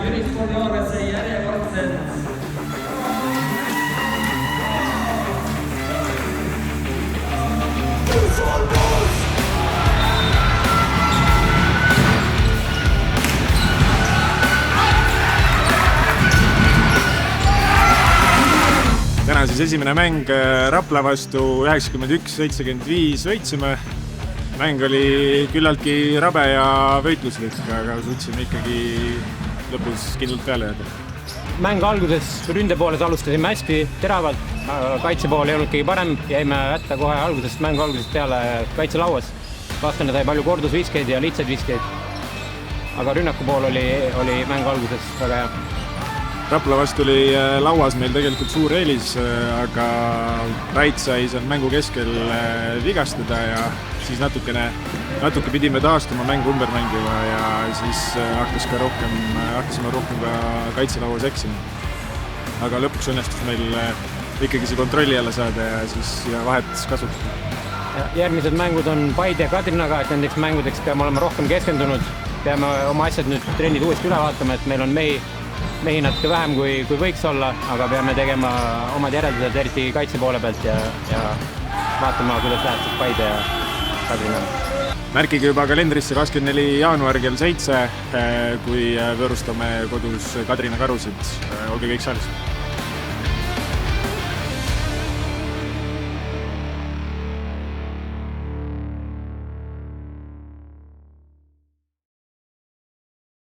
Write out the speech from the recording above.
Jürispordi Aaresse järjekordselt. Täna siis esimene mäng Rapla vastu 91-75 võitsime. Mäng oli küllaltki rabe ja võitluslik, aga suutsime ikkagi lõpus kindlalt peale jääda. Mäng alguses ründe pooles alustasime hästi teravalt, kaitse pool ei olnud kõige parem, jäime hätta kohe mängu algusest peale kaitselauas. Vastane sai palju kordusviskeid ja lihtsaid viskeid, aga rünnaku pool oli mängu alguses väga hea. Rapla vastu oli lauas meil tegelikult suur eelis, aga Rait sai seal mängu keskel vigastada ja siis natuke pidime taastuma mängu ümber mängima ja siis hakkasime rohkem ka kaitselauas eksima. Aga lõpuks õnnestus meil ikkagi see kontrolli alla saada ja siis vahetus kasutada. Järgmised mängud on Paide ja Kadrinaga, et nendeks mängudeks peame olema rohkem keskendunud. Peame oma asjad nüüd trennid uuesti üle vaatama, et meil on mehi natuke vähem kui võiks olla, aga peame tegema omad järeldused, eriti kaitse poole pealt ja vaatama, kuidas läheb siis Paide ja Kadrinaga. Märkige juba kalendrisse 24. jaanuar kell 7, kui võõrustame kodus Kadrina Karusid. Olge kõik saalis.